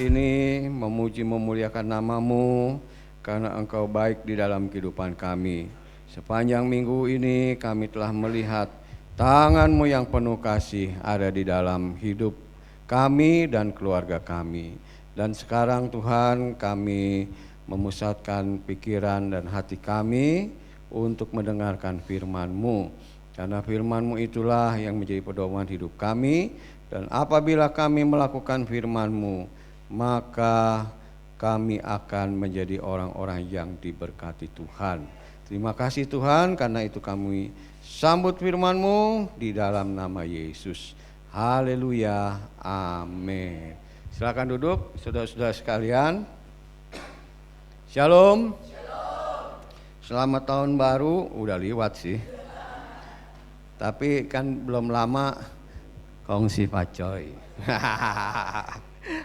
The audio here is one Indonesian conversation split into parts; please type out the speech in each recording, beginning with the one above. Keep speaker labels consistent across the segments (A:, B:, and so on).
A: Ini memuji memuliakan nama-Mu karena Engkau baik di dalam kehidupan kami. Sepanjang minggu ini kami telah melihat tangan-Mu yang penuh kasih ada di dalam hidup kami dan keluarga kami. Dan sekarang Tuhan, kami memusatkan pikiran dan hati kami untuk mendengarkan firman-Mu. Karena firman-Mu itulah yang menjadi pedoman hidup kami. Dan apabila kami melakukan firman-Mu, maka kami akan menjadi orang-orang yang diberkati Tuhan. Terima kasih Tuhan, karena itu kami sambut firman-Mu di dalam nama Yesus. Haleluya, amin. Silakan duduk saudara-saudara sekalian. Shalom. Selamat tahun baru, udah lewat sih. Tapi kan belum lama kongsi pacoy.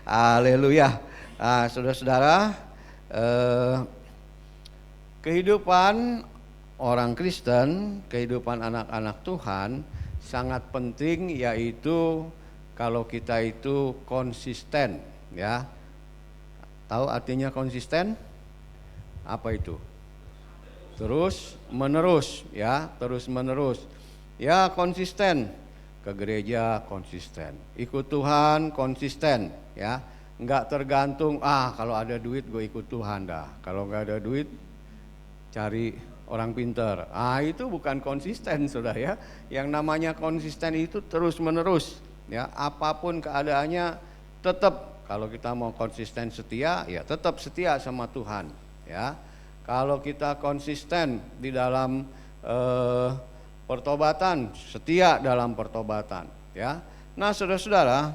A: Haleluya. Nah, saudara-saudara, kehidupan orang Kristen, kehidupan anak-anak Tuhan sangat penting, yaitu kalau kita itu konsisten, ya. Tahu artinya konsisten? Apa itu? Terus menerus, ya, terus menerus. Ya, konsisten. Ke gereja konsisten, ikut Tuhan konsisten, ya, nggak tergantung kalau ada duit gue ikut Tuhan dah, kalau nggak ada duit cari orang pinter. Itu bukan konsisten, saudara, ya. Yang namanya konsisten itu terus menerus, ya, apapun keadaannya tetap. Kalau kita mau konsisten setia, ya tetap setia sama Tuhan, ya. Kalau kita konsisten di dalam pertobatan, setia dalam pertobatan, ya. Nah, saudara-saudara,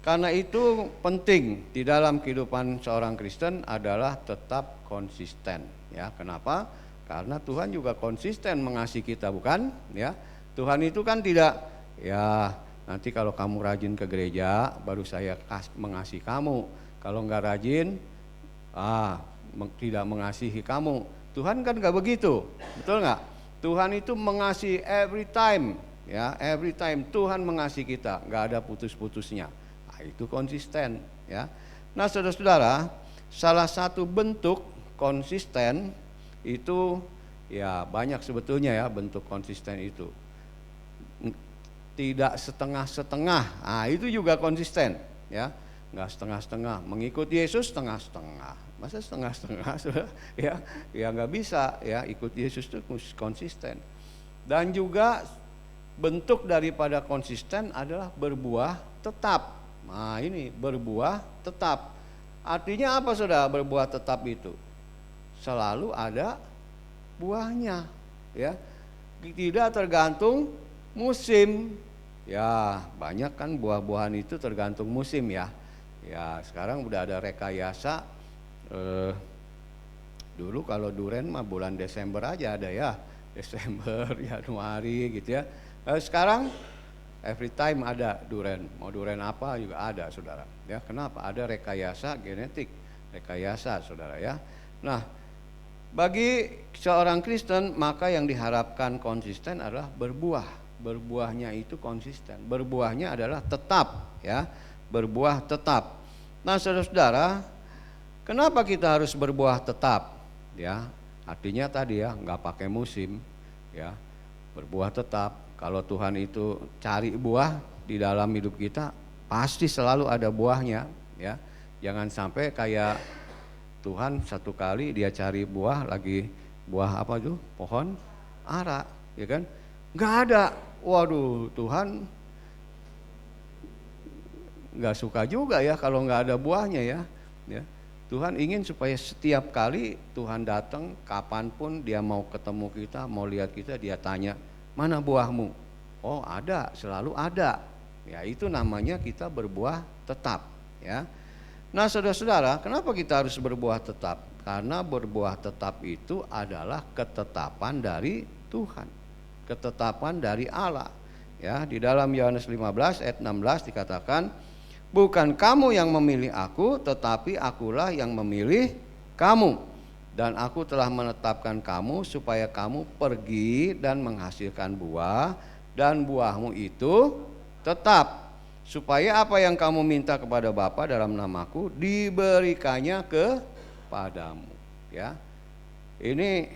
A: karena itu penting di dalam kehidupan seorang Kristen adalah tetap konsisten, ya. Kenapa? Karena Tuhan juga konsisten mengasihi kita, bukan? Ya. Tuhan itu kan tidak, ya, nanti kalau kamu rajin ke gereja baru saya mengasihi kamu. Kalau enggak rajin, tidak mengasihi kamu. Tuhan kan enggak begitu. Betul enggak? Tuhan itu mengasihi every time, ya, every time Tuhan mengasihi kita, nggak ada putus-putusnya. Itu konsisten, ya. Nah, saudara-saudara, salah satu bentuk konsisten itu, ya, banyak sebetulnya, ya, bentuk konsisten itu. Tidak setengah-setengah, itu juga konsisten, ya. Nggak setengah-setengah, mengikut Yesus setengah-setengah. Masa setengah-setengah, ya nggak bisa, ya. Ikut Yesus itu konsisten. Dan juga bentuk daripada konsisten adalah berbuah tetap. Nah, ini berbuah tetap. Artinya apa, saudara? Berbuah tetap itu selalu ada buahnya, ya. Tidak tergantung musim. Ya, banyak kan buah-buahan itu tergantung musim, ya. Ya, sekarang udah ada rekayasa. Dulu kalau duren mah bulan Desember aja ada, ya. Desember, Januari gitu, ya. Sekarang every time ada duren. Mau duren apa juga ada, saudara. Ya, kenapa? Ada rekayasa genetik, rekayasa, saudara, ya. Nah, bagi seorang Kristen maka yang diharapkan konsisten adalah berbuah. Berbuahnya itu konsisten. Berbuahnya adalah tetap, ya. Berbuah tetap. Nah, saudara-saudara, kenapa kita harus berbuah tetap? Ya, artinya tadi, ya, nggak pakai musim, ya. Berbuah tetap. Kalau Tuhan itu cari buah di dalam hidup kita, pasti selalu ada buahnya, ya. Jangan sampai kayak Tuhan satu kali dia cari buah, lagi buah apa tuh? Pohon ara, ya kan? Nggak ada. Waduh, Tuhan nggak suka juga, ya, kalau nggak ada buahnya, ya. Ya. Tuhan ingin supaya setiap kali Tuhan datang, kapanpun dia mau ketemu kita, mau lihat kita, dia tanya, mana buahmu? Oh, ada, selalu ada. Ya, itu namanya kita berbuah tetap, ya. Nah, saudara-saudara, kenapa kita harus berbuah tetap? Karena berbuah tetap itu adalah ketetapan dari Tuhan, ketetapan dari Allah. Ya, di dalam Yohanes 15 ayat 16 dikatakan, bukan kamu yang memilih aku, tetapi akulah yang memilih kamu. Dan aku telah menetapkan kamu supaya kamu pergi dan menghasilkan buah, dan buahmu itu tetap, supaya apa yang kamu minta kepada Bapa dalam namaku diberikannya kepadamu. Ya, ini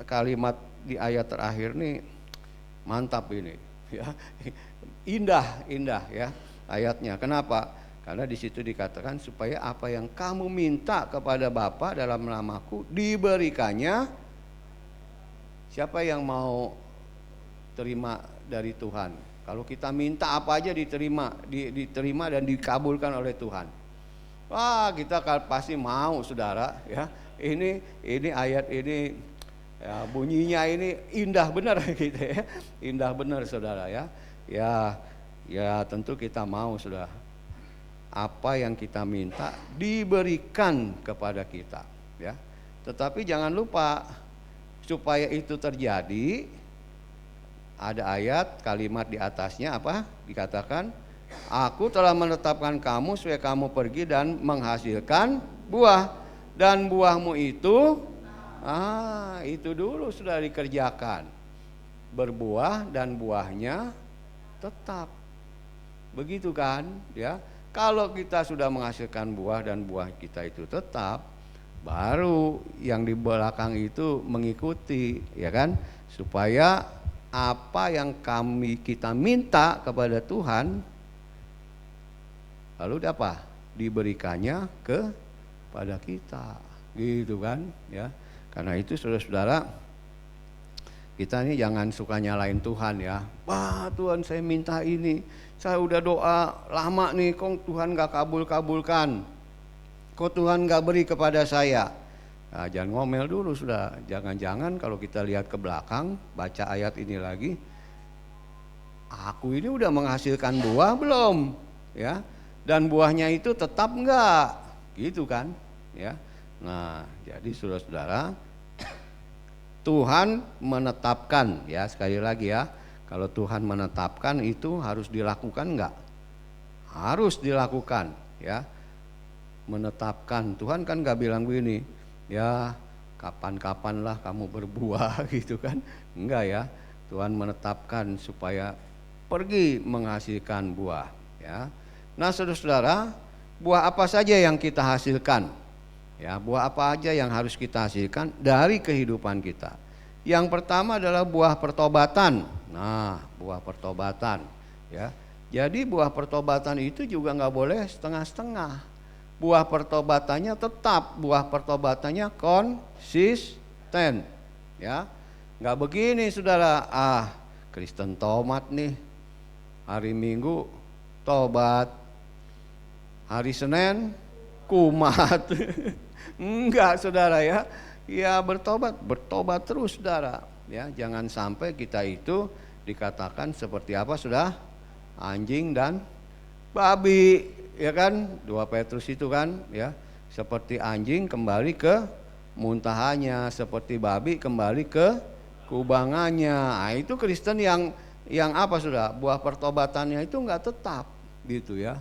A: kalimat di ayat terakhir nih mantap ini. Ya, indah ya ayatnya. Kenapa? Karena di situ dikatakan supaya apa yang kamu minta kepada Bapa dalam namaku diberikannya. Siapa yang mau terima dari Tuhan? Kalau kita minta apa aja diterima dan dikabulkan oleh Tuhan. Wah, kita pasti mau, saudara. Ya, ini ayat ini ya, bunyinya ini indah benar gitu ya, indah benar, saudara ya. Ya tentu kita mau, saudara. Apa yang kita minta diberikan kepada kita, ya. Tetapi jangan lupa supaya itu terjadi ada ayat kalimat di atasnya apa? Dikatakan, aku telah menetapkan kamu supaya kamu pergi dan menghasilkan buah, dan buahmu itu itu dulu sudah dikerjakan. Berbuah dan buahnya tetap. Begitu kan, ya. Kalau kita sudah menghasilkan buah dan buah kita itu tetap, baru yang di belakang itu mengikuti, ya kan? Supaya apa yang kita minta kepada Tuhan lalu apa? Diberikannya kepada kita. Gitu kan, ya. Karena itu saudara-saudara, kita ini jangan suka nyalain Tuhan ya. Wah, Tuhan saya minta ini, saya udah doa lama nih, kok Tuhan gak kabulkan, kok Tuhan gak beri kepada saya. Nah, jangan ngomel dulu, sudah. Jangan-jangan kalau kita lihat ke belakang, baca ayat ini lagi, aku ini udah menghasilkan buah belum, ya? Dan buahnya itu tetap enggak, gitu kan, ya? Nah, jadi saudara-saudara, Tuhan menetapkan, ya, sekali lagi ya, kalau Tuhan menetapkan itu harus dilakukan enggak? Harus dilakukan, ya. Menetapkan, Tuhan kan enggak bilang begini, ya kapan-kapan lah kamu berbuah gitu kan, enggak ya. Tuhan menetapkan supaya pergi menghasilkan buah, ya. Nah, saudara-saudara, buah apa saja yang kita hasilkan? Ya, buah apa aja yang harus kita hasilkan dari kehidupan kita? Yang pertama adalah buah pertobatan. Nah, buah pertobatan, ya. Jadi buah pertobatan itu juga nggak boleh setengah-setengah. Buah pertobatannya tetap, buah pertobatannya konsisten, ya. Nggak begini, saudara. Kristen tomat nih, hari Minggu tobat, hari Senin kumat. Enggak, saudara ya. Ya bertobat terus, saudara. Ya, jangan sampai kita itu dikatakan seperti apa, sudah? Anjing dan babi, ya kan? 2 Petrus itu kan, ya. Seperti anjing kembali ke muntahannya, seperti babi kembali ke kubangannya. Nah, itu Kristen yang apa, sudah? Buah pertobatannya itu enggak tetap, gitu ya.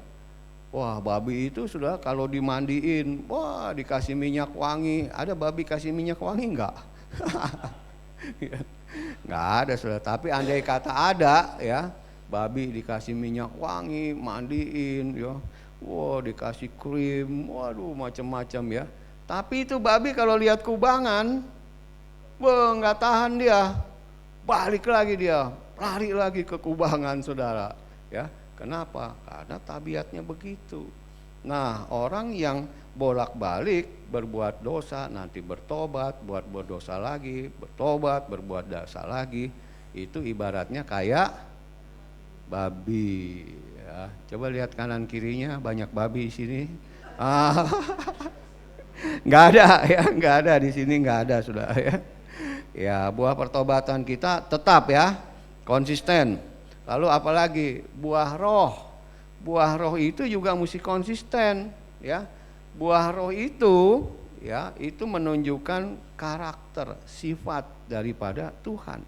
A: Wah, babi itu sudah kalau dimandiin, wah dikasih minyak wangi. Ada babi kasih minyak wangi enggak? Enggak ada, sudah. Tapi andai kata ada, ya, babi dikasih minyak wangi, mandiin, ya. Wah, dikasih krim, waduh macam-macam ya. Tapi itu babi kalau lihat kubangan, wah enggak tahan dia. Balik lagi dia, lari lagi ke kubangan, saudara, ya. Kenapa? Karena tabiatnya begitu. Nah, orang yang bolak-balik berbuat dosa, nanti bertobat, buat berdosa lagi, bertobat, berbuat dosa lagi, itu ibaratnya kayak babi. Ya. Coba lihat kanan kirinya, banyak babi di sini. Nggak ada ya, nggak ada di sini, nggak ada, sudah ya. Ya, buah pertobatan kita tetap ya, konsisten. Lalu apalagi buah roh. Buah roh itu juga mesti konsisten, ya. Buah roh itu, ya, itu menunjukkan karakter, sifat daripada Tuhan,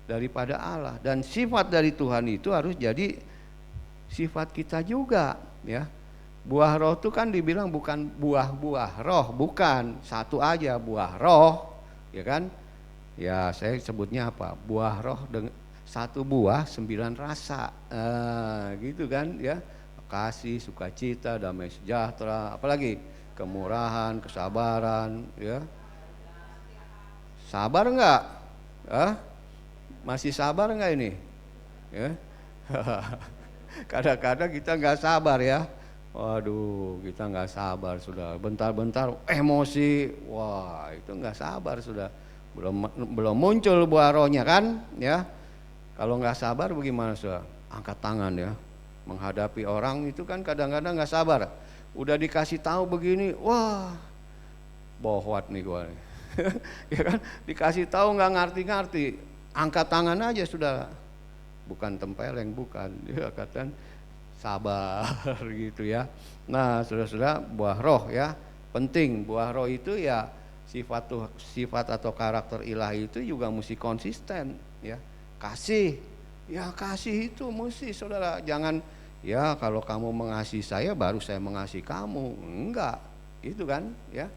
A: daripada Allah, dan sifat dari Tuhan itu harus jadi sifat kita juga, ya. Buah roh itu kan dibilang bukan buah-buah roh, bukan satu aja buah roh, ya kan? Ya, saya sebutnya apa? Buah roh satu buah 9 rasa, gitu kan ya. Kasih, sukacita, damai sejahtera, apalagi kemurahan, kesabaran, ya. Sabar enggak? Masih sabar enggak ini? Ya. Kadang-kadang kita nggak sabar ya. Waduh, kita nggak sabar sudah. Bentar-bentar emosi, wah itu nggak sabar sudah. Belum muncul buah rohnya kan, ya. Kalau nggak sabar bagaimana sudah? Angkat tangan ya. Menghadapi orang itu kan kadang-kadang nggak sabar. Udah dikasih tahu begini, wah bohwat nih gua nih. Ya kan, dikasih tahu nggak ngerti-ngerti, angkat tangan aja sudah. Bukan tempeleng, bukan, dia katakan sabar gitu ya. Nah, saudara-saudara, buah roh ya penting. Buah roh itu ya sifat atau karakter ilahi itu juga mesti konsisten ya. Kasih, ya kasih itu mesti saudara. Jangan ya kalau kamu mengasihi saya baru saya mengasihi kamu, enggak, itu kan ya.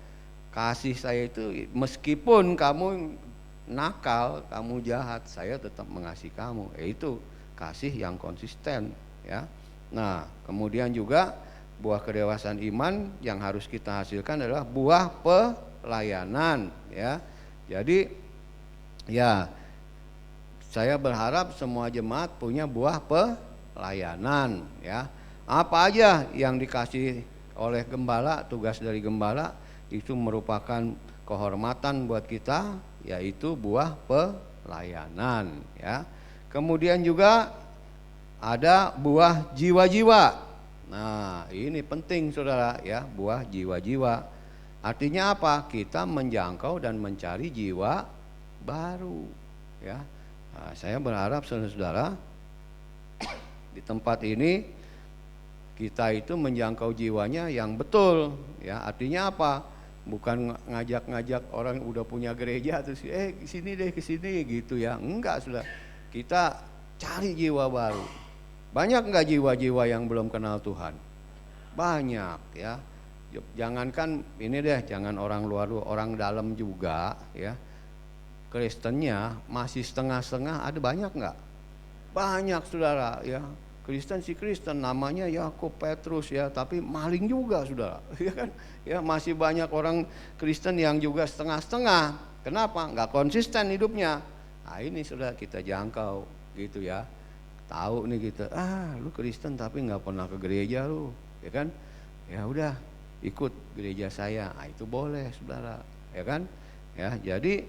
A: Kasih saya itu meskipun kamu nakal, kamu jahat, saya tetap mengasihi kamu. Itu kasih yang konsisten ya. Nah, kemudian juga buah kedewasaan iman yang harus kita hasilkan adalah buah pelayanan ya. Jadi ya saya berharap semua jemaat punya buah pelayanan ya. Apa aja yang dikasih oleh gembala, tugas dari gembala itu merupakan kehormatan buat kita, yaitu buah pelayanan ya. Kemudian juga ada buah jiwa-jiwa. Nah, ini penting saudara ya, buah jiwa-jiwa. Artinya apa? Kita menjangkau dan mencari jiwa baru ya. Nah, saya berharap saudara-saudara di tempat ini kita itu menjangkau jiwanya yang betul ya. Artinya apa? Bukan ngajak-ngajak orang udah punya gereja terus kesini deh kesini gitu ya. Enggak sudah. Kita cari jiwa baru. Banyak enggak jiwa-jiwa yang belum kenal Tuhan? Banyak ya. Jangankan ini deh, jangan orang luar, orang dalam juga ya. Kristennya masih setengah-setengah, ada banyak enggak? Banyak saudara ya. Kristen si Kristen namanya Yakub Petrus ya, tapi maling juga saudara, ya kan? Ya masih banyak orang Kristen yang juga setengah-setengah. Kenapa? Nggak konsisten hidupnya. Nah ini sudah kita jangkau gitu ya. Tahu nih kita, lu Kristen tapi nggak pernah ke gereja lu, ya kan? Ya udah ikut gereja saya, itu boleh saudara, ya kan? Ya jadi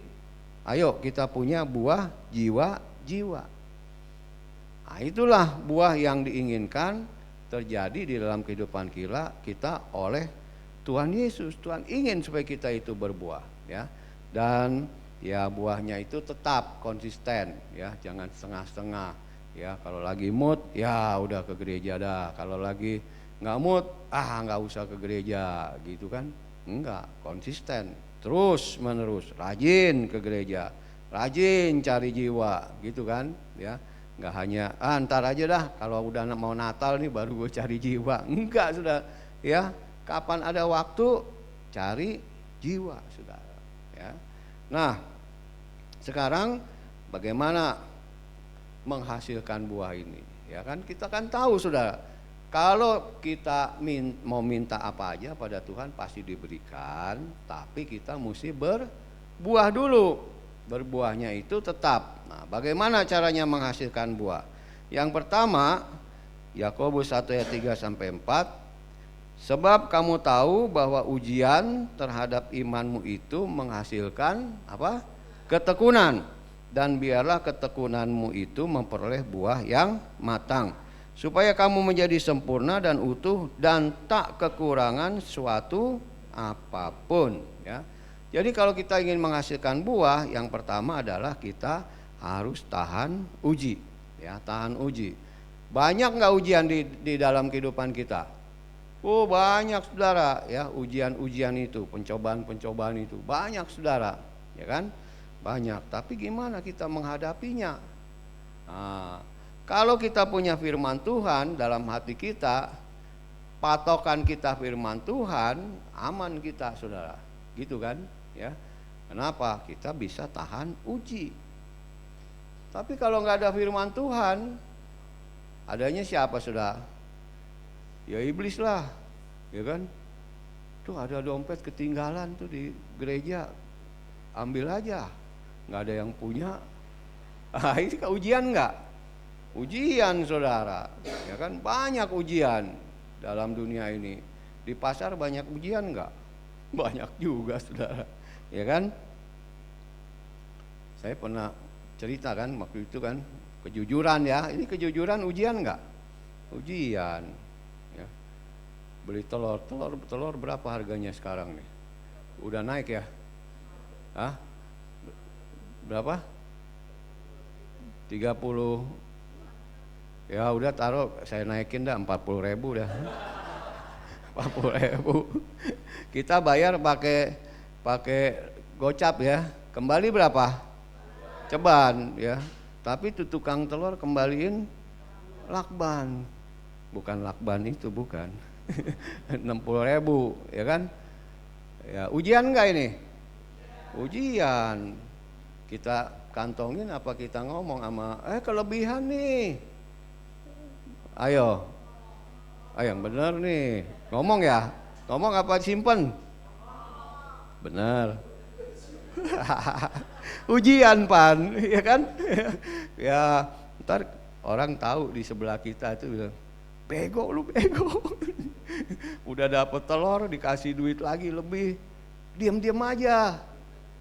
A: ayo kita punya buah jiwa-jiwa. Nah, itulah buah yang diinginkan terjadi di dalam kehidupan kita oleh Tuhan Yesus. Tuhan ingin supaya kita itu berbuah ya. Dan ya buahnya itu tetap konsisten ya, jangan setengah-setengah ya. Kalau lagi mood ya udah ke gereja dah. Kalau lagi nggak mood nggak usah ke gereja gitu kan. Enggak, konsisten terus menerus, rajin ke gereja, rajin cari jiwa gitu kan ya. Nggak hanya ntar aja dah kalau udah mau Natal nih baru gue cari jiwa. Enggak sudah ya, kapan ada waktu cari jiwa saudara ya. Nah sekarang bagaimana menghasilkan buah ini ya kan? Kita kan tahu saudara, kalau kita mau minta apa aja pada Tuhan pasti diberikan, tapi kita mesti berbuah dulu. Berbuahnya itu tetap. Nah, bagaimana caranya menghasilkan buah? Yang pertama, Yakobus 1 ayat 3 sampai 4. Sebab kamu tahu bahwa ujian terhadap imanmu itu menghasilkan apa? Ketekunan. Dan biarlah ketekunanmu itu memperoleh buah yang matang, supaya kamu menjadi sempurna dan utuh dan tak kekurangan suatu apapun ya. Jadi kalau kita ingin menghasilkan buah, yang pertama adalah kita harus tahan uji, ya tahan uji. Banyak nggak ujian di dalam kehidupan kita? Oh banyak saudara, ya ujian-ujian itu, pencobaan-pencobaan itu banyak saudara, ya kan? Banyak. Tapi gimana kita menghadapinya? Nah, kalau kita punya firman Tuhan dalam hati kita, patokan kita firman Tuhan, aman kita saudara, gitu kan? Ya, kenapa? Kita bisa tahan uji. Tapi kalau nggak ada firman Tuhan, adanya siapa sudah? Ya iblis lah, ya kan? Tuh ada dompet ketinggalan tuh di gereja, ambil aja. Nggak ada yang punya. Ini ujian nggak? Ujian saudara, ya kan? Banyak ujian dalam dunia ini. Di pasar banyak ujian nggak? Banyak juga saudara, ya kan? Saya pernah cerita kan waktu itu kan, kejujuran ya. Ini kejujuran ujian nggak? Ujian. Ya. Beli telur berapa harganya sekarang nih? Udah naik ya? Hah? Berapa? 30. Ya udah taruh, saya naikin dah 40.000 dah. 40.000. Kita bayar pakai gocap ya. Kembali berapa? Ceban ya. Tapi tuh tukang telur kembaliin lakban. Bukan lakban itu, bukan. 60.000 ya kan? Ya, ujian enggak ini? Ujian. Kita kantongin apa kita ngomong sama kelebihan nih. Ayo. Yang bener nih. Ngomong ya? Ngomong apa simpen? Bener. Ujian pan, ya kan? Ya, ntar orang tahu di sebelah kita itu bilang, bego lu bego. Udah dapet telur dikasih duit lagi lebih, diam-diam aja.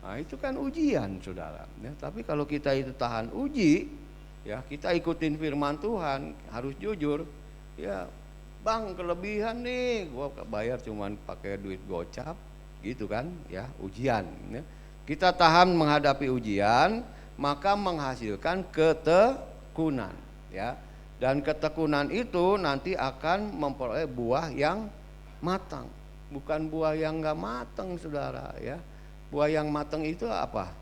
A: Nah itu kan ujian saudara. Ya, tapi kalau kita itu tahan uji, ya kita ikutin firman Tuhan, harus jujur. Ya bang kelebihan nih, gua bayar cuman pakai duit gocap, gitu kan? Ya ujian. Ya. Kita tahan menghadapi ujian, maka menghasilkan ketekunan, ya. Dan ketekunan itu nanti akan memperoleh buah yang matang, bukan buah yang enggak matang, saudara, ya. Buah yang matang itu apa?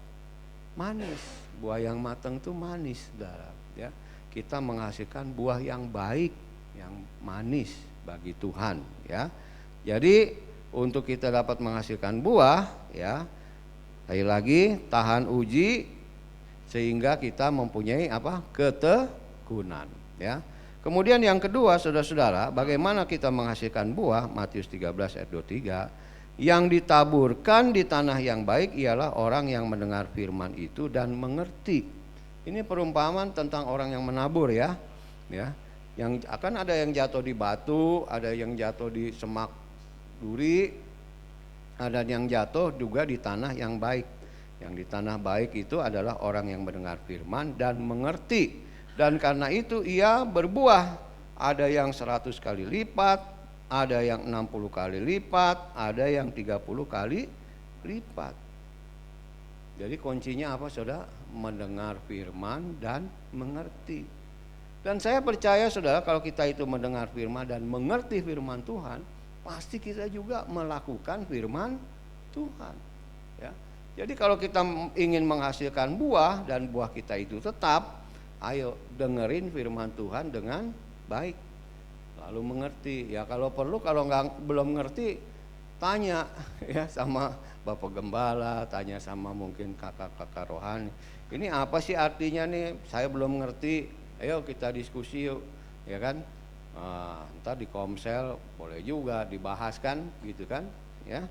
A: Manis. Buah yang matang itu manis, saudara, ya. Kita menghasilkan buah yang baik, yang manis bagi Tuhan, ya. Jadi untuk kita dapat menghasilkan buah, ya. Sekali lagi tahan uji sehingga kita mempunyai apa? Ketekunan, ya. Kemudian yang kedua saudara-saudara, bagaimana kita menghasilkan buah? Matius 13 ayat 23. Yang ditaburkan di tanah yang baik ialah orang yang mendengar firman itu dan mengerti. Ini perumpamaan tentang orang yang menabur ya. Ya. Yang akan ada yang jatuh di batu, ada yang jatuh di semak duri, ada yang jatuh juga di tanah yang baik. Yang di tanah baik itu adalah orang yang mendengar firman dan mengerti. Dan karena itu ia berbuah. Ada yang 100 kali lipat, ada yang 60 kali lipat, ada yang 30 kali lipat. Jadi kuncinya apa saudara? Mendengar firman dan mengerti. Dan saya percaya saudara, kalau kita itu mendengar firman dan mengerti firman Tuhan, pasti kita juga melakukan firman Tuhan, ya. Jadi kalau kita ingin menghasilkan buah dan buah kita itu tetap, ayo dengerin firman Tuhan dengan baik, lalu mengerti. Ya kalau perlu, kalau belum ngerti, tanya ya sama Bapak Gembala, tanya sama mungkin kakak-kakak rohani. Ini apa sih artinya nih? Saya belum ngerti. Ayo kita diskusi yuk, ya kan? Ntar di komsel boleh juga dibahas kan, gitu kan, ya.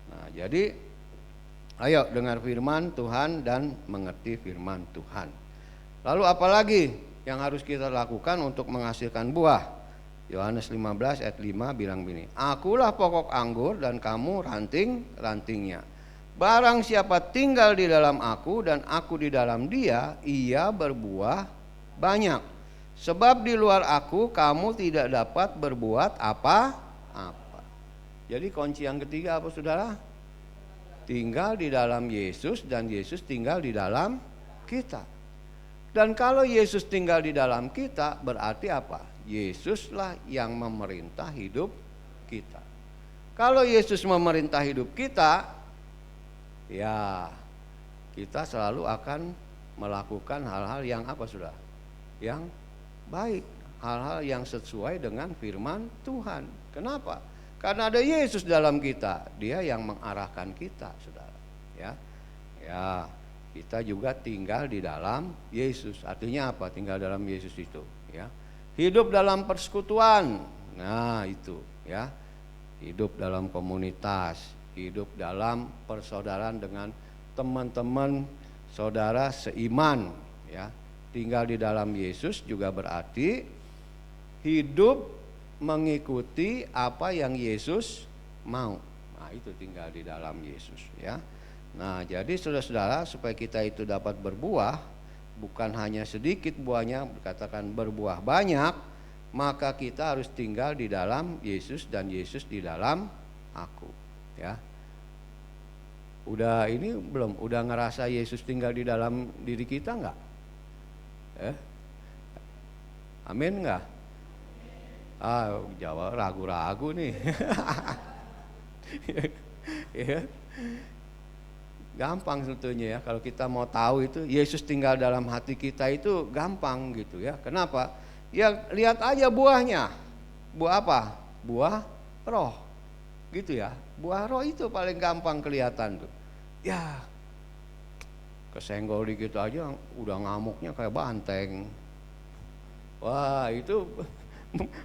A: Nah jadi ayo dengar firman Tuhan dan mengerti firman Tuhan. Lalu apalagi yang harus kita lakukan untuk menghasilkan buah? Yohanes 15 ayat 5 bilang begini, akulah pokok anggur dan kamu ranting-rantingnya. Barang siapa tinggal di dalam aku dan aku di dalam dia, ia berbuah banyak. Sebab di luar aku kamu tidak dapat berbuat apa-apa. Jadi kunci yang ketiga apa saudara? Tinggal di dalam Yesus dan Yesus tinggal di dalam kita. Dan kalau Yesus tinggal di dalam kita berarti apa? Yesuslah yang memerintah hidup kita. Kalau Yesus memerintah hidup kita, ya kita selalu akan melakukan hal-hal yang apa saudara? Yang baik, hal-hal yang sesuai dengan firman Tuhan. Kenapa? Karena ada Yesus dalam kita, dia yang mengarahkan kita, saudara. Ya, kita juga tinggal di dalam Yesus. Artinya apa? Tinggal dalam Yesus itu, ya. Hidup dalam persekutuan. Nah, itu, ya. Hidup dalam komunitas, hidup dalam persaudaraan dengan teman-teman saudara seiman, ya. Tinggal di dalam Yesus juga berarti hidup mengikuti apa yang Yesus mau. Nah, itu tinggal di dalam Yesus, ya. Nah, jadi saudara-saudara, supaya kita itu dapat berbuah, bukan hanya sedikit buahnya, dikatakan berbuah banyak, maka kita harus tinggal di dalam Yesus dan Yesus di dalam aku, ya. Udah ini belum? Udah ngerasa Yesus tinggal di dalam diri kita enggak? Amin enggak? Jawab ragu-ragu nih. Ya. Gampang sebetulnya, ya, kalau kita mau tahu itu Yesus tinggal dalam hati kita itu gampang gitu, ya. Kenapa? Ya lihat aja buahnya. Buah apa? Buah roh. Gitu ya. Buah roh itu paling gampang kelihatan tuh. Ya, kesenggol dikit aja udah ngamuknya kayak banteng. Wah, itu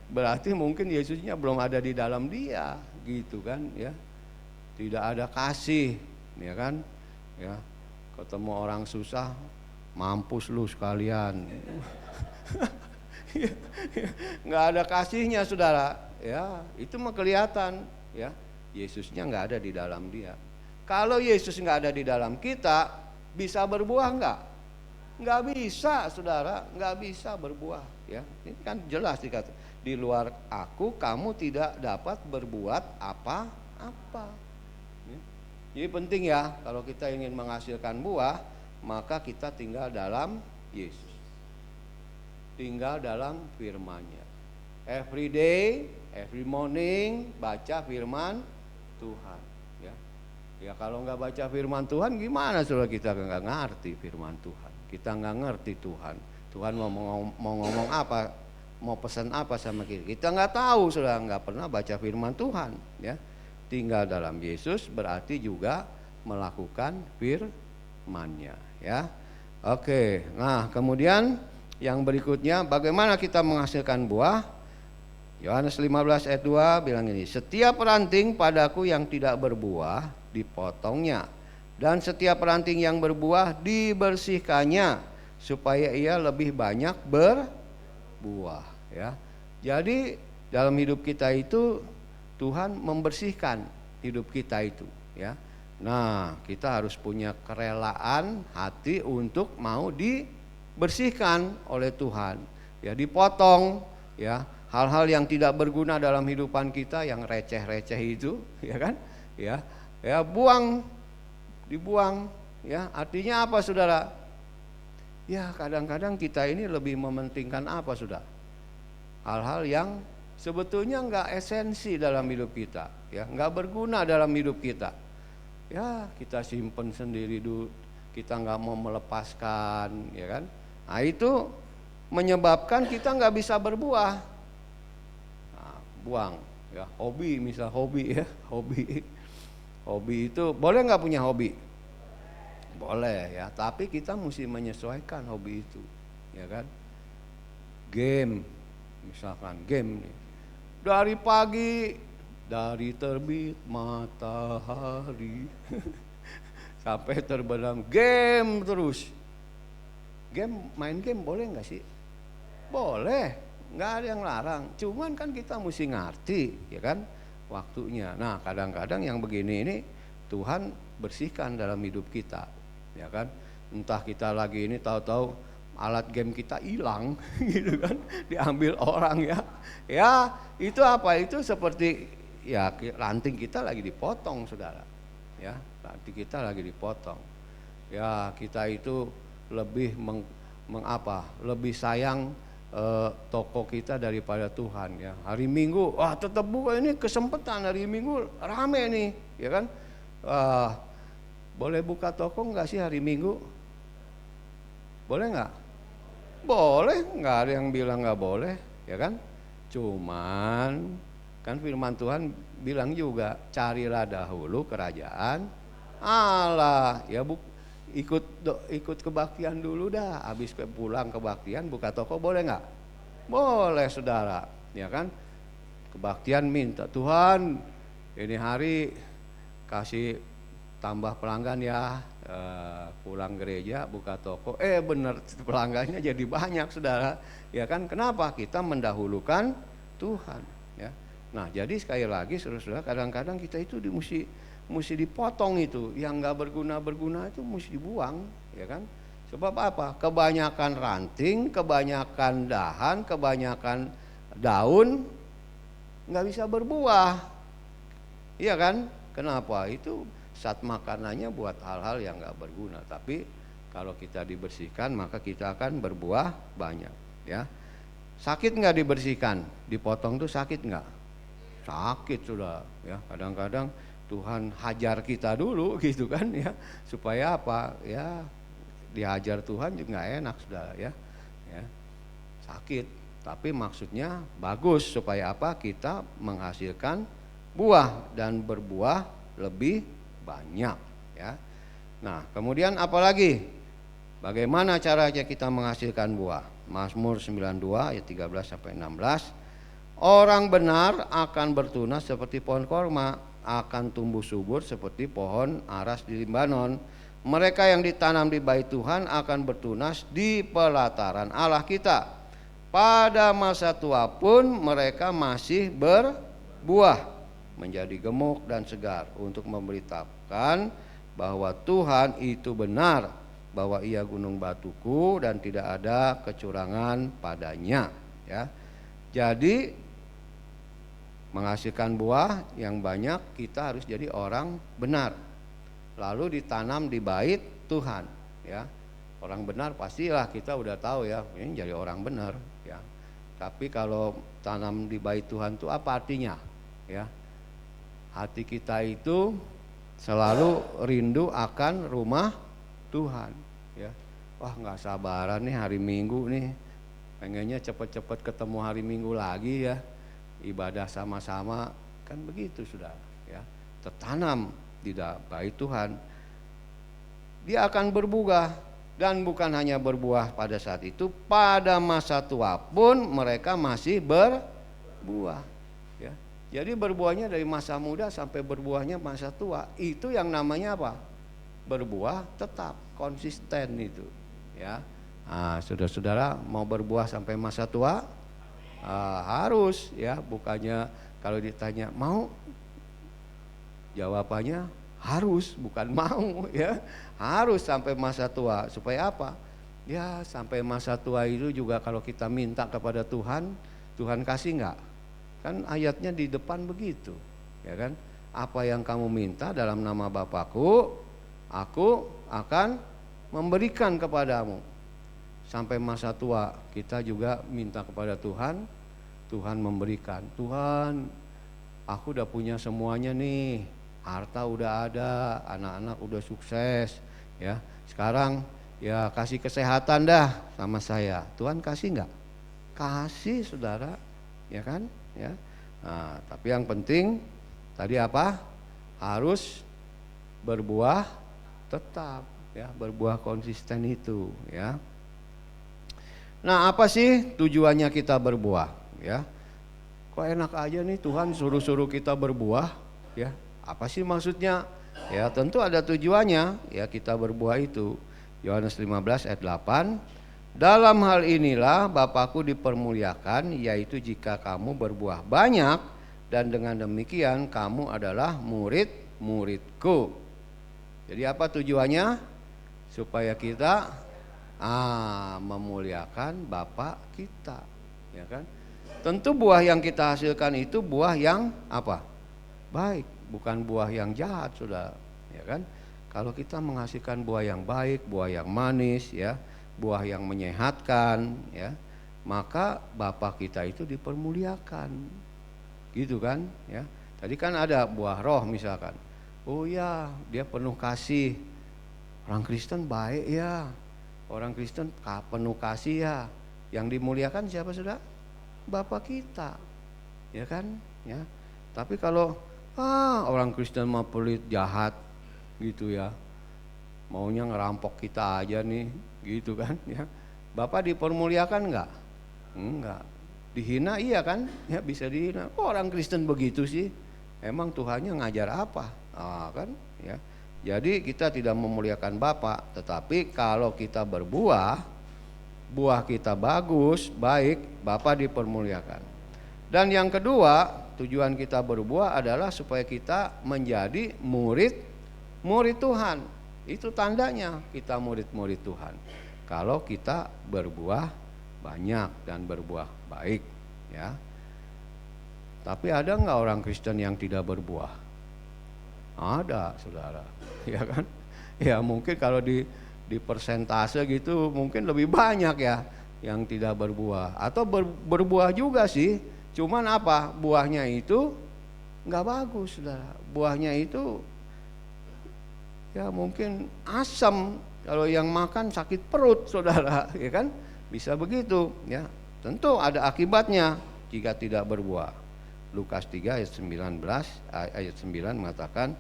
A: berarti mungkin Yesusnya belum ada di dalam dia, gitu kan, ya. Tidak ada kasih, ya kan, ya. Ketemu orang susah, mampus lu sekalian. Nggak ada kasihnya, saudara, ya. Itu mah kelihatan, ya. Yesusnya nggak ada di dalam dia. Kalau Yesus nggak ada di dalam kita, bisa berbuah nggak? Nggak bisa, saudara, nggak bisa berbuah, ya. Ini kan jelas dikata, di luar aku kamu tidak dapat berbuat apa-apa. Jadi penting, ya, kalau kita ingin menghasilkan buah, maka kita tinggal dalam Yesus, tinggal dalam firman-Nya. Every day, every morning baca firman Tuhan, ya. Ya kalau nggak baca firman Tuhan gimana, saudara? Kita nggak ngerti firman Tuhan, kita nggak ngerti Tuhan. Tuhan mau ngomong apa, mau pesan apa sama kita, kita nggak tahu, saudara, nggak pernah baca firman Tuhan, ya. Tinggal dalam Yesus berarti juga melakukan firman-Nya, ya. Oke, nah kemudian yang berikutnya, bagaimana kita menghasilkan buah? Yohanes 15 ayat 2 bilang ini, setiap ranting padaku yang tidak berbuah dipotongnya, dan setiap ranting yang berbuah dibersihkannya, supaya ia lebih banyak berbuah, ya. Jadi dalam hidup kita itu Tuhan membersihkan hidup kita itu, ya. Nah, kita harus punya kerelaan hati untuk mau dibersihkan oleh Tuhan, ya, dipotong, ya, hal-hal yang tidak berguna dalam hidupan kita, yang receh-receh itu, ya kan, ya, dibuang, ya. Artinya apa, saudara? Ya, kadang-kadang kita ini lebih mementingkan apa, saudara? Hal-hal yang sebetulnya nggak esensi dalam hidup kita, ya, nggak berguna dalam hidup kita, ya, kita simpen sendiri dulu, kita nggak mau melepaskan, ya kan. Nah, itu menyebabkan kita nggak bisa berbuah. Nah, buang, ya. Hobi, misal hobi, ya, hobi itu boleh nggak punya hobi? Boleh, ya, tapi kita mesti menyesuaikan hobi itu, ya kan. Game, misalkan game nih, dari pagi, dari terbit matahari sampai terbenam game terus. Main game boleh nggak sih? Boleh, nggak ada yang larang. Cuman kan kita mesti ngerti, ya kan, waktunya. Nah, kadang-kadang yang begini ini Tuhan bersihkan dalam hidup kita, ya kan. Entah kita lagi ini tahu-tahu alat game kita hilang, gitu kan, diambil orang, ya. Ya, itu apa? Itu seperti, ya, ranting kita lagi dipotong, saudara, ya, ranting kita lagi dipotong. Ya, kita itu lebih lebih sayang toko kita daripada Tuhan, ya. Hari Minggu, wah, tetap buka, ini kesempatan hari Minggu rame nih, ya kan. Boleh buka toko nggak sih hari Minggu? Boleh nggak? Boleh, nggak ada yang bilang nggak boleh, ya kan. Cuman kan firman Tuhan bilang juga, carilah dahulu kerajaan Allah, ya, ikut kebaktian dulu dah. Habis pulang kebaktian buka toko boleh nggak? Boleh saudara, ya kan? Kebaktian minta Tuhan ini hari kasih tambah pelanggan ya, pulang gereja buka toko, bener pelanggannya jadi banyak saudara, ya kan? Kenapa? Kita mendahulukan Tuhan, ya. Nah jadi sekali lagi saudara-saudara, kadang-kadang kita itu mesti dipotong itu, yang nggak berguna itu mesti dibuang, ya kan? Sebab apa? Kebanyakan ranting, kebanyakan dahan, kebanyakan daun nggak bisa berbuah, iya kan? Kenapa? Itu saat makanannya buat hal-hal yang nggak berguna. Tapi kalau kita dibersihkan maka kita akan berbuah banyak, ya. Sakit nggak dibersihkan? Dipotong tuh sakit nggak? Sakit sudah, ya. Kadang-kadang Tuhan hajar kita dulu gitu kan, ya, supaya apa? Ya dihajar Tuhan juga nggak enak sudah, ya. Sakit. Tapi maksudnya bagus supaya apa? Kita menghasilkan buah dan berbuah lebih banyak, ya. Nah, kemudian apalagi? Bagaimana caranya kita menghasilkan buah? Mazmur 92 ayat 13 sampai 16. Orang benar akan bertunas seperti pohon korma, akan tumbuh subur seperti pohon aras di Libanon. Mereka yang ditanam di bait Tuhan akan bertunas di pelataran Allah kita. Pada masa tua pun mereka masih berbuah, menjadi gemuk dan segar, untuk memberitakan bahwa Tuhan itu benar, bahwa Ia gunung batuku dan tidak ada kecurangan padanya, ya. Jadi menghasilkan buah yang banyak kita harus jadi orang benar, lalu ditanam di bait Tuhan, ya. Orang benar pastilah kita udah tahu ya, ini jadi orang benar, ya. Tapi kalau tanam di bait Tuhan itu apa artinya, ya? Hati kita itu selalu rindu akan rumah Tuhan, ya. Wah nggak sabaran nih hari Minggu nih, pengennya cepet-cepet ketemu hari Minggu lagi ya, ibadah sama-sama, kan begitu sudah, ya. Tertanam di bait Tuhan, dia akan berbuah. Dan bukan hanya berbuah pada saat itu, pada masa tua pun mereka masih berbuah, ya. Jadi berbuahnya dari masa muda sampai berbuahnya masa tua. Itu yang namanya apa? Berbuah tetap, konsisten itu, ya. Nah, saudara-saudara mau berbuah sampai masa tua? Harus, ya. Bukannya kalau ditanya mau, jawabannya harus, bukan mau, ya. Harus sampai masa tua. Supaya apa? Ya sampai masa tua itu juga kalau kita minta kepada Tuhan, Tuhan kasih enggak? Kan ayatnya di depan begitu, ya kan? Apa yang kamu minta dalam nama Bapakku, aku akan memberikan kepadamu. Sampai masa tua kita juga minta kepada Tuhan, Tuhan memberikan. Tuhan, aku udah punya semuanya nih, harta udah ada, anak-anak udah sukses, ya. Sekarang ya kasih kesehatan dah sama saya. Tuhan kasih enggak? Kasih saudara, ya kan? Ya. Nah, tapi yang penting tadi apa? Harus berbuah tetap, ya, berbuah konsisten itu, ya. Nah, apa sih tujuannya kita berbuah, ya? Kok enak aja nih Tuhan suruh-suruh kita berbuah, ya? Apa sih maksudnya? Ya, tentu ada tujuannya, ya, kita berbuah itu. Yohanes 15 ayat 8. Dalam hal inilah Bapakku dipermuliakan, yaitu jika kamu berbuah banyak, dan dengan demikian kamu adalah murid-muridku. Jadi apa tujuannya? Supaya kita memuliakan Bapa kita, ya kan? Tentu buah yang kita hasilkan itu buah yang apa? Baik, bukan buah yang jahat, Saudara, ya kan? Kalau kita menghasilkan buah yang baik, buah yang manis, ya, buah yang menyehatkan, ya, maka Bapa kita itu dipermuliakan, gitu kan, ya. Tadi kan ada buah roh misalkan, oh ya dia penuh kasih, orang Kristen baik ya, orang Kristen penuh kasih ya, yang dimuliakan siapa sudah? Bapa kita, ya kan, ya. Tapi kalau orang Kristen mah pelit, jahat, gitu ya, maunya ngerampok kita aja nih, gitu kan ya. Bapak dipermuliakan enggak? Enggak. Dihina iya kan? Ya bisa dihina. Kok orang Kristen begitu sih? Emang Tuhannya ngajar apa? Kan ya. Jadi kita tidak memuliakan Bapak, tetapi kalau kita berbuah, buah kita bagus, baik, Bapak dipermuliakan. Dan yang kedua, tujuan kita berbuah adalah supaya kita menjadi murid Tuhan. Itu tandanya kita murid-murid Tuhan. Kalau kita berbuah banyak dan berbuah baik, ya. Tapi ada nggak orang Kristen yang tidak berbuah? Ada, saudara, ya kan? Ya mungkin kalau di persentase gitu mungkin lebih banyak ya yang tidak berbuah, atau berbuah juga sih, cuman apa? Buahnya itu nggak bagus, saudara. Buahnya itu ya mungkin asam, kalau yang makan sakit perut, saudara, ya kan? Bisa begitu, ya. Tentu ada akibatnya jika tidak berbuah. Lukas 3 ayat 19 ayat 9 mengatakan,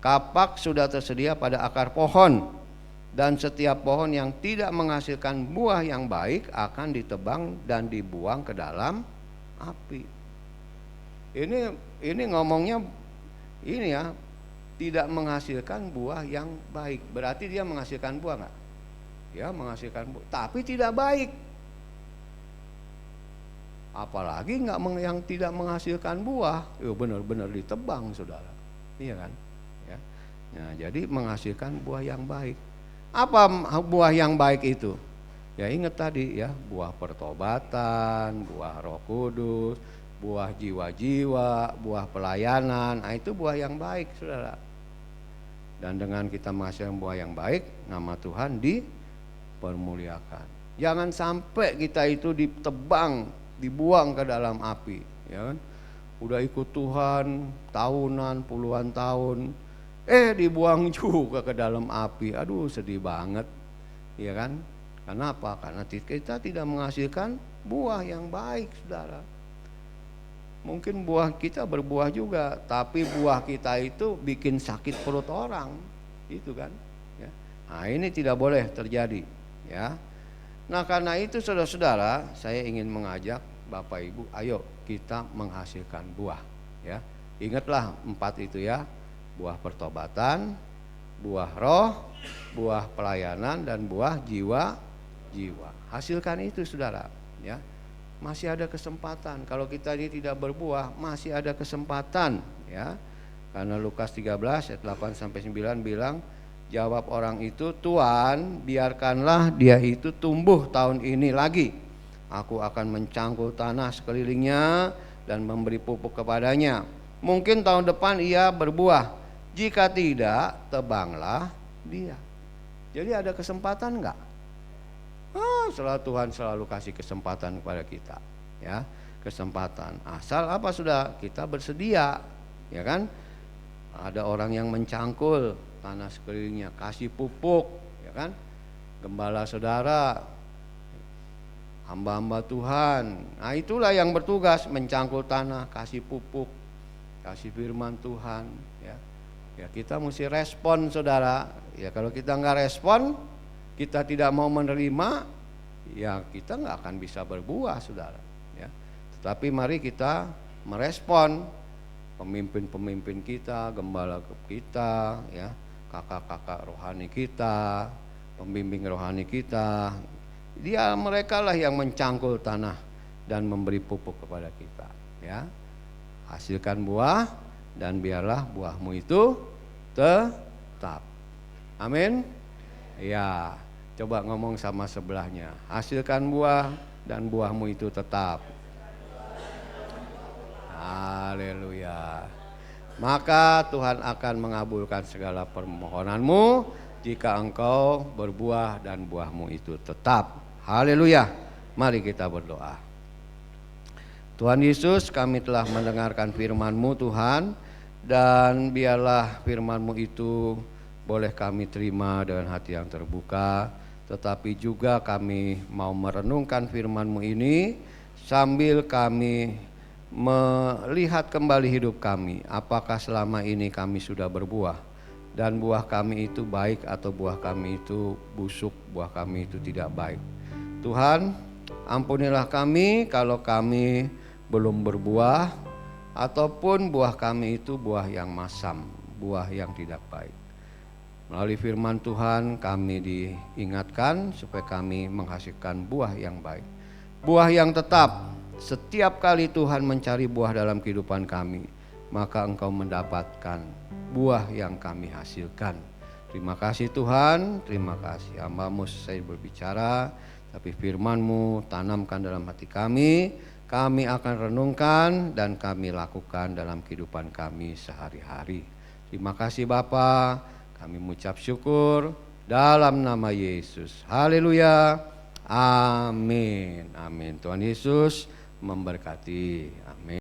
A: kapak sudah tersedia pada akar pohon, dan setiap pohon yang tidak menghasilkan buah yang baik akan ditebang dan dibuang ke dalam api. Ini ngomongnya ini ya, tidak menghasilkan buah yang baik. Berarti dia menghasilkan buah enggak? Ya, menghasilkan buah, tapi tidak baik. Apalagi yang tidak menghasilkan buah, benar-benar ditebang, saudara. Iya kan? Ya. Nah, jadi menghasilkan buah yang baik. Apa buah yang baik itu? Ya ingat tadi ya, buah pertobatan, buah Roh Kudus, buah jiwa-jiwa, buah pelayanan. Nah, itu buah yang baik, saudara. Dan dengan kita menghasilkan buah yang baik, nama Tuhan dipermuliakan. Jangan sampai kita itu ditebang, dibuang ke dalam api, ya kan? Udah ikut Tuhan tahunan, puluhan tahun, dibuang juga ke dalam api. Aduh, sedih banget, ya kan? Kenapa? Karena kita tidak menghasilkan buah yang baik, saudara. Mungkin buah kita berbuah juga, tapi buah kita itu bikin sakit perut orang, itu kan? Ya. Nah, ini tidak boleh terjadi, ya. Nah, karena itu saudara-saudara, saya ingin mengajak Bapak Ibu, ayo kita menghasilkan buah, ya. Ingatlah 4 itu ya, buah pertobatan, buah roh, buah pelayanan, dan buah jiwa-jiwa. Hasilkan itu, saudara, ya. Masih ada kesempatan. Kalau kita ini tidak berbuah, masih ada kesempatan, ya. Karena Lukas 13 ayat 8 sampai 9 bilang, jawab orang itu, Tuhan, biarkanlah dia itu tumbuh tahun ini lagi. Aku akan mencangkul tanah sekelilingnya dan memberi pupuk kepadanya. Mungkin tahun depan ia berbuah. Jika tidak, tebanglah dia. Jadi ada kesempatan enggak? Selalu Tuhan selalu kasih kesempatan kepada kita, ya. Kesempatan. Asal apa, sudah kita bersedia, ya kan? Ada orang yang mencangkul tanah sekelilingnya, kasih pupuk, ya kan? Gembala saudara, hamba-hamba Tuhan, nah itulah yang bertugas mencangkul tanah, kasih pupuk, kasih firman Tuhan, ya. Ya kita mesti respon, saudara. Ya kalau kita nggak respon, kita tidak mau menerima, ya kita nggak akan bisa berbuah, saudara. Ya. Tetapi mari kita merespon pemimpin-pemimpin kita, gembala kita, ya, kakak-kakak rohani kita, pembimbing rohani kita. Mereka lah yang mencangkul tanah dan memberi pupuk kepada kita, ya. Hasilkan buah dan biarlah buahmu itu tetap. Amin. Ya, coba ngomong sama sebelahnya, hasilkan buah dan buahmu itu tetap. Haleluya. Maka Tuhan akan mengabulkan segala permohonanmu jika engkau berbuah dan buahmu itu tetap. Haleluya. Mari kita berdoa. Tuhan Yesus, kami telah mendengarkan firman-Mu, Tuhan, dan biarlah firman-Mu itu boleh kami terima dengan hati yang terbuka, tetapi juga kami mau merenungkan firman-Mu ini sambil kami melihat kembali hidup kami, apakah selama ini kami sudah berbuah dan buah kami itu baik atau buah kami itu busuk, buah kami itu tidak baik. Tuhan, ampunilah kami kalau kami belum berbuah ataupun buah kami itu buah yang masam, buah yang tidak baik. Melalui firman Tuhan kami diingatkan supaya kami menghasilkan buah yang baik, buah yang tetap. Setiap kali Tuhan mencari buah dalam kehidupan kami, maka Engkau mendapatkan buah yang kami hasilkan. Terima kasih Tuhan, terima kasih. Hamba-Mu selesai berbicara, tapi firman-Mu tanamkan dalam hati kami akan renungkan dan kami lakukan dalam kehidupan kami sehari-hari. Terima kasih Bapa, kami mengucap syukur dalam nama Yesus. Haleluya. Amin. Amin. Tuhan Yesus memberkati. Amin.